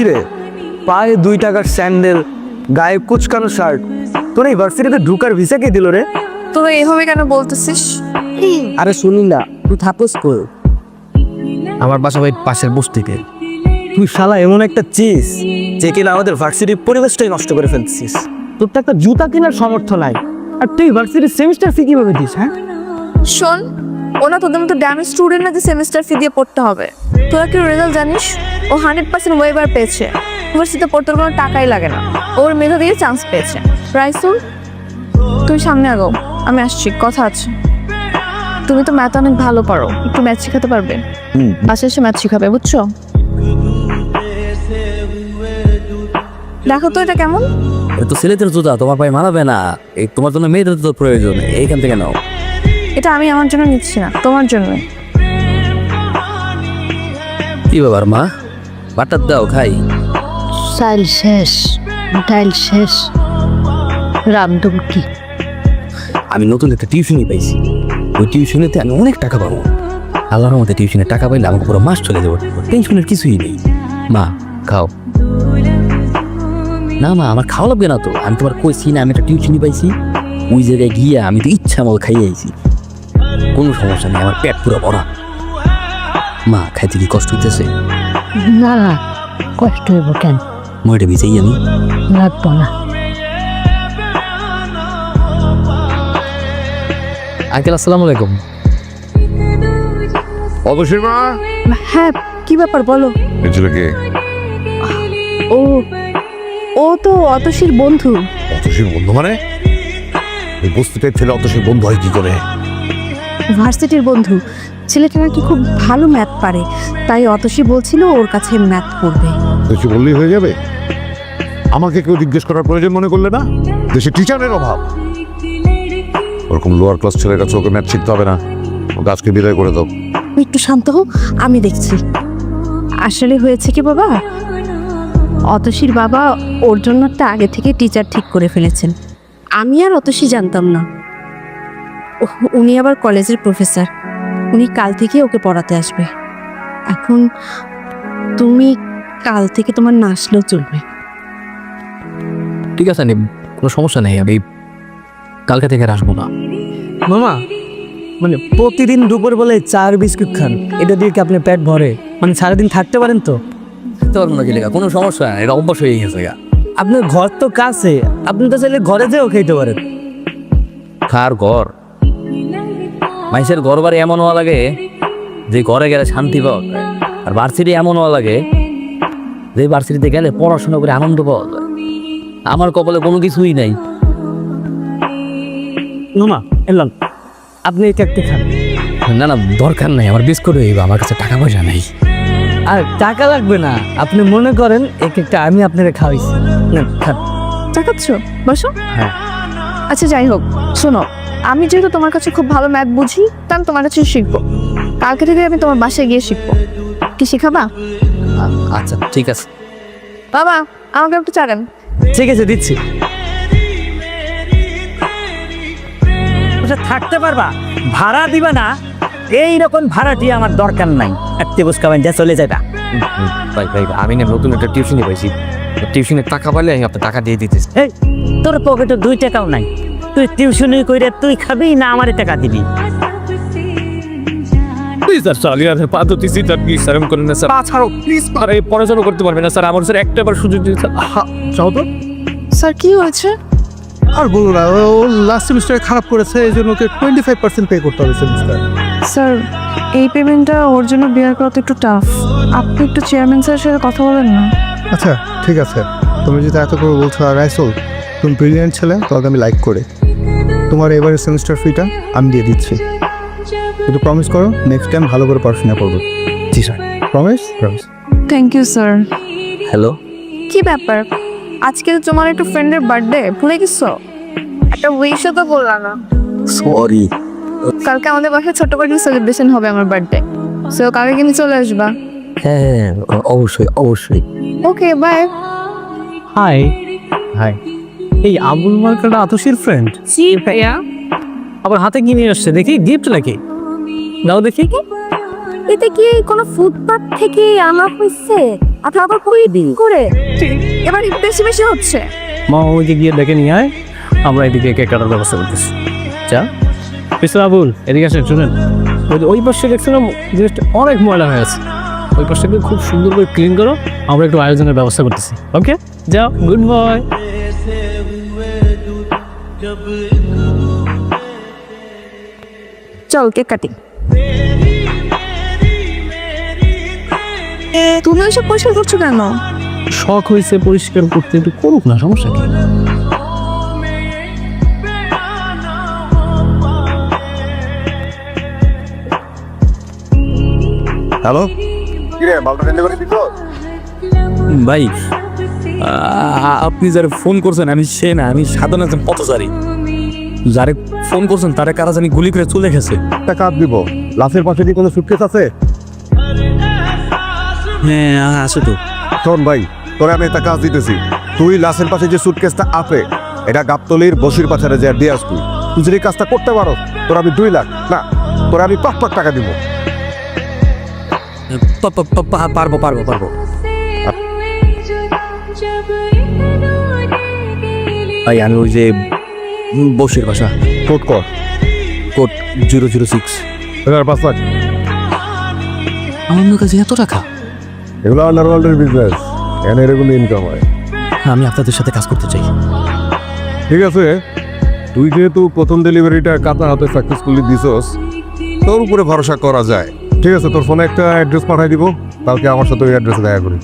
কিরে পায়ে 2 টাকার স্যান্ডেল, গায়ে কুচকানো শার্ট, তোর এই ভার্সিটিতে ঢুকার ভিসা কে দিল রে? তোরা এভাবে কেন বলতেছিস? আরে শুনি না, তুই থাপস কর। আমার বাসা ভাই পাশের বস্তিতে। তুই শালা এমন একটা চিজ যে কিনা আমাদের ভার্সিটির পরিবেশটাই নষ্ট করে ফেলছিস। তোর তো একটা জুতা কেনার সামর্থ্য নাই, আর তুই ভার্সিটির সেমিস্টার ফি কিভাবে দিস? হ্যাঁ শোন, ওনা তোদের মতো ড্যামেজ স্টুডেন্ট না যে সেমিস্টার ফি দিয়ে পড়তে হবে। তোরা কি রেজাল্ট জানিস? ও 100% ওয়েবার পেয়েছে। ইউনিভার্সিটিতে পড়তে কোনো টাকাই লাগে না, ওর মেধা দিয়ে চান্স পেয়েছে। রাইসুল, তুমি সামনে আগাও, আমি আসছি, কথা আছে। তুমি তো ম্যাথ অনেক ভালো পারো, একটু ম্যাথ শেখাতে পারবে? বাসায় এসে ম্যাথ শেখাবে, বুঝছো? দেখো তো এটা কেমন। তো ছেলেদের জুতা তোমার পায়ে মানাবে না, এই তোমার জন্য মেয়েদের তো প্রয়োজন, এইখান থেকে নাও। এটা আমি আমার জন্য নিচ্ছি না, তোমার জন্য। কি ব্যাপার মা, বাটার দাও খাই। চাইল শেষ, ডাইল শেষ, রামদুম কি? আমি নতুন একটা টিউশনই পাইছি, ওই টিউশনেতে আমি অনেক টাকা পাবো। আল্লাহর মধ্যে টিউশনে টাকা পাইলে আমাকে পুরো মাস চলে যাবো, টেনশনের কিছুই নেই। মা খাও। না মা, আমার খাওয়া লাগবে না তো, আমি তোমার কইছি না আমি একটা টিউশনই পাইছি, ওই জায়গায় গিয়ে আমি তো ইচ্ছা মতো খাইয়ে আইছি, কোনো সমস্যা নেই, আমার পেট পুরো ভরা। মা খাইতে কি কষ্ট হইতেছে? না না, কষ্ট হইব কেন? মইটা ভিজাই আমি। লাগবো না। আঙ্কেল আসসালামু আলাইকুম। অতসীর মা, হ্যাঁ, কি ব্যাপার বলো? এই ছেলেকে ও ও তো অতসীর বন্ধু। অতসীর বন্ধু মানে? এই বস্তিটার ছেলে অতসীর বন্ধু হয় কি করে? ভার্সিটির বন্ধু। ছেলেটা নাকি খুব ভালো ম্যাথ পারে, তাই অতসী বলছিল ওর কাছে ম্যাথ পড়বে। কিছু বললেই হয়ে যাবে? আমাকে কেউ জিজ্ঞেস করার প্রয়োজন মনে করলে না? দেশে টিচারের অভাব। ওরকম লোয়ার ক্লাস ছেলের কাছে ওকে ম্যাথ শিখতে হবে না, ওকে আজকে বিদায় করে দাও। একটু শান্ত হও, আমি দেখছি। আসলে হয়েছে কি বাবা, অতসীর বাবা ওর জন্য একটা আগে থেকে টিচার ঠিক করে ফেলেছেন। আমি আর অতসী জানতাম না। উনি আবার কলেজের প্রফেসর, উনি কাল থেকে ওকে পড়াতে আসবে। এখন তুমি কাল থেকে তোমার না আসলেও চলবে। ঠিক আছে, কোনো সমস্যা নেই, আমি কালকে থেকে আর আসবো না। মামা, মানে প্রতিদিন দুপুর বেলায় 4 বিস্কুট খান, এটা দিয়ে কি আপনার পেট ভরে? মানে সারাদিন থাকতে পারেন তো? তোর মনে কি লেখা, কোনো সমস্যা নেই, এটা অভ্যাস হয়ে গেছে। আপনার ঘর তো কাছে, আপনি তো চাইলে ঘরে যেও খেতে পারেন। কার ঘর? মানুষের ঘর বাড়ি এমন হওয়া লাগে যে ঘরে গেলে শান্তি পাওয়া যায়, আর ভার্সিটি এমন হওয়া লাগে যে ভার্সিটিতে গেলে পড়াশোনা করে আনন্দ পাওয়া যায়। আমার কপালে কোনো কিছুই নাই। মামা এলাম, আপনি এই কেকটা খান। না না, দরকার নাই, আমার বিস্কুট হইব, আমার কাছে টাকা পয়সা নাই। আর টাকা লাগবে না, আপনি মনে করেন এই কেকটা আমি আপনাকে খাওয়াইছি, নেন খান। চাকাচ্ছ, বসো। হ্যাঁ। আচ্ছা যাই হোক, শোনো, আমি যেহেতু তোমার কাছে খুব ভালো ম্যাথ বুঝি, তা আমি তোমার কাছে শিখবো। কালকে থেকে আমি তোমার বাসায় গিয়ে শিখবো। কি শেখাবা? আচ্ছা ঠিক আছে। বাবা, আমাকে একটু চা দেন। ঠিক আছে, দিচ্ছি। থাকতে পারবা, ভাড়া দিবা না, এইরকম ভাড়াটি আমার দরকার নাই। একটি বুঝকাবেন যা চলে যাবা। ভাই ভাই, আমি না নতুন একটা টিউশনই পাইছি, টিউশনের টাকা পাইলে আমি আপনার টাকা দিয়ে দিতেছি। এই তোর পকেটে 2 টাকাও নাই, তুই টিউশনি কইরে তুই খাবি না আমারে টাকা দিবি? প্লিজ স্যার, চালিয়ে আছে পা ধরতেছি স্যার, প্লিজ স্যার এমন করেন না স্যার, পা ছাড়ো প্লিজ। আরে পড়াশোনা করতে পারবে না স্যার, আমার স্যার একটাবার সুযোগ দিন স্যার। চাও তো? স্যার কি হয়েছে? আর বলো না, ও লাস্ট সেমিস্টারে খারাপ করেছে, এই জন্য ওকে 25% পে করতে হবে সেমিস্টার। স্যার, এই পেমেন্টটা ওর জন্য বেয়ার করা তো একটু টাফ। আপনি একটু চেয়ারম্যান স্যারের সাথে কথা বলেন না। আচ্ছা ঠিক আছে, তুমি যদি এত করে বলছো, আর রাইসুল তুমি ব্রিলিয়েন্ট ছেলে, তোমাকে আমি লাইক করি। তোমার এবারের সেমিস্টার ফিটা আমি দিয়ে দিচ্ছি, কিন্তু প্রমিস করো নেক্সট টাইম ভালো করে পড়াশোনা করবো। জি sir. Promise? Promise. Thank you sir. Hello, কি ব্যাপার, আজকে তো তোমার একটু ফ্রেন্ডের বার্থডে, ভুলে গেছো? একটা উইশও তো বললাম না। সরি। কালকে আমাদের বাসায় ছোট্ট করে সেলিব্রেশন হবে আমার বার্থডে, সো কালকে কিন্তু চলে আসবা। হ্যাঁ অবশ্যই অবশ্যই। Okay bye. হাই হাই, এই আবুল মার্কাটা আতসীর ফ্রেন্ড? জি ভাইয়া। আবার হাতে কি নিয়ে আসছে দেখি, গিফট নাকি? দাও দেখি। এটা কি কোনো ফুটপাথ থেকে আনা হয়েছে? আপনি আবার করে এবার বেশি বেশি হচ্ছে। মা ওইদিকে গিয়ে ডেকে নিয়ে আয়, আমরা এদিকে কেক কাটার ব্যবস্থা করতেছি। যা মিস্টার আবুল, এদিকে আসেন, শুনেন। ওই পাশে দেখছিলাম জিনিসটা অনেক ময়লা হয়ে আছে, ওই পাশটাকে খুব সুন্দর করে ক্লিন করো, আমরা একটু আয়োজনের ব্যবস্থা করতেছি। ওকে, যাও, গুড বয়। চল কেক কাটি। তুমি ওইসব পরিষ্কার করছো কেন? শখ হয়েছে পরিষ্কার করতে, একটু করুক না, সমস্যা কি? হ্যালো, কিরে বালটা টেন্ডে করে দিত? ভাই আপনি যারা ফোন করছেন আমি সে না, আমি সাধারণ একজন পথচারী। যারে ফোন করছেন তারা কারা জানি গুলি করে চলে গেছে। একটা কাজ দিব, লাশের পাশে কি কোনো সুটকেস আছে? হ্যাঁ আছে তো। শোন ভাই, তোরে আমি একটা কাজ দিতেছি, তুই লাশের পাশে যে সুটকেসটা আছে এটা গাবতলির বসির পাচারে যা দিয়ে আসবি। তুই যদি কাজটা করতে পারো তোর আমি 2 লাখ না, তোরা আমি 5 লাখ টাকা দিব। পারবো পারবো পারবো। ভাই আমি ওই যে বসির বাসা, কোড কর, কোড 006। 5 লাখ। আমার কাছে এত টাকা? এগুলো আন্ডারওয়ার্ল্ডের বিজনেস, এখানে এগুলো ইনকাম হয়। আমি আপনাদের সাথে কাজ করতে চাই। ঠিক আছে, তুই যেহেতু প্রথম ডেলিভারিটা কাতার হাতে সাকসেসফুলি দিছস, তোর উপরে ভরসা করা যায়। ঠিক আছে, তোর ফোনে একটা অ্যাড্রেস পাঠাই দিব, কালকে আমার সাথে ওই অ্যাড্রেসে দেখা করি।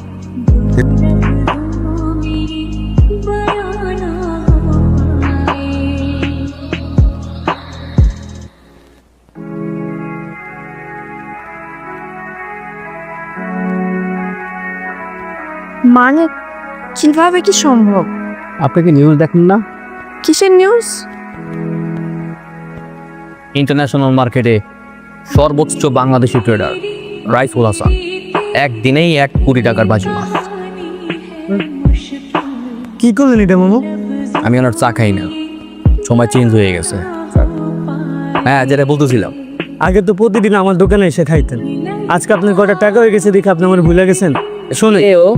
মানে কিভাবে কি সম্ভব? আপনি কি নিউজ দেখেন না? কিসের নিউজ? ইন্টারন্যাশনাল মার্কেটে সর্বোচ্চ বাংলাদেশি ট্রেডার রাইসুল হাসান একদিনেই 1 কোটি টাকার বাজি মার। কি করলেন এটা মামু? আমি ওনার চা খাই না, সময় চেঞ্জ হয়ে গেছে। হ্যাঁ যেটা বলতেছিলাম, আগে তো প্রতিদিন আমার দোকানে এসে খাইতেন, আজকে আপনার কটা টাকা হয়ে গেছে দেখে আপনি আমার ভুলে গেছেন। শোনে ও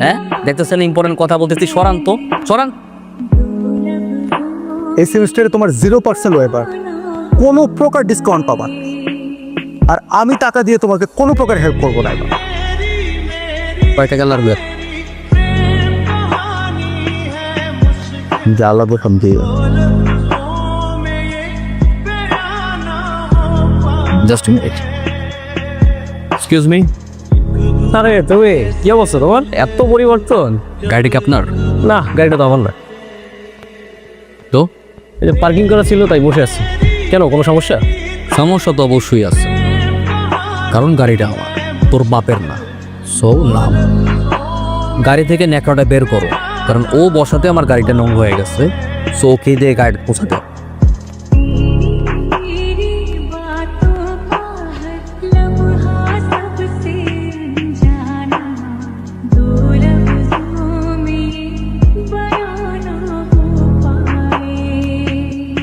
হ্যাঁ দেখতেছেন ইম্পর্টেন্ট কথা বলতেছি, সরান তো সরান। এই সেমিস্টারে তোমার 0% ওয়েবার, কোনো প্রকার ডিসকাউন্ট পাবা না। আর আমি টাকা দিয়ে তোমাকে কোনো প্রকার হেল্প করবো না এবার। কয় টাকা লাগবে? যা লাগবে সব দিয়ে জাস্ট মিনিট, এক্সকিউজ মি। আরে তুমি কি অবস্থা তোমার? এত পরিবর্তন। গাড়ি কি আপনার? না, গাড়িটা তো আমার না। তো এই যে পার্কিং করা ছিল তাই বসে আছি। কেন, কোনো সমস্যা? সমস্যা তো অবশ্যই আছে, কারণ গাড়িটা আমার, তোর বাপের না। সো নাম গাড়ি থেকে ন্যাকড়াটা বের করো, কারণ ও বসাতে আমার গাড়িটা নোংরা হয়ে গেছে। সো ওকে দিয়ে গাড়ি পৌঁছাতে।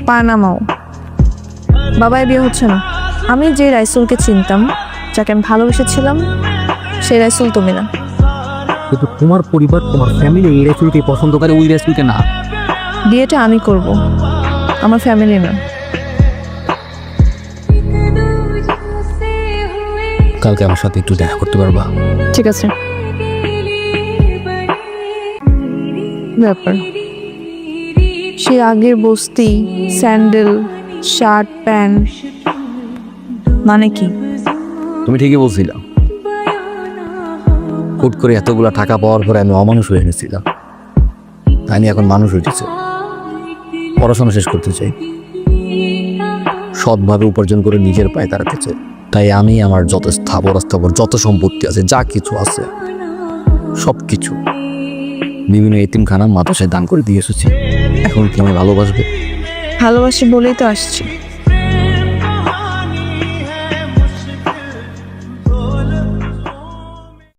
পানামাও বাবাই বিয়ে হচ্ছে না। আমি যে রাইসুলকে চিনতাম, যাকে আমি ভালোবেসেছিলাম, সেই রাইসুল তুমি না। কিন্তু তোমার পরিবার, তোমার ফ্যামিলি এই রেসিপিকে পছন্দ করে, ওই রেসিপিকে না। বিয়েটা আমি করব, আমার ফ্যামিলি না। কালকে আমার সাথে একটু দেখা করতে পারবা? ঠিক আছে। ব্যাপার সে আগের বস্তি, স্যান্ডেল, শার্ট, প্যান্ট, মানে কি? তুমি ঠিকই বলছিলাম, হুট করে এতগুলো টাকা পাওয়ার পরে আমি অমানুষ হয়ে গেছিলাম। আমি এখন মানুষ হয়েছে, পড়াশোনা শেষ করতে চাই, সৎভাবে উপার্জন করে নিজের পায়ে দাঁড়াতে চাই। তাই আমি আমার যত স্থাবর যত সম্পত্তি আছে, যা কিছু আছে, সব কিছু বিভিন্ন এতিমখানা মাদ্রাসায় দান করে দিয়ে এসেছি। এখন কি আমি ভালোবাসবে? ভালোবাসি বলেই তো আসছি।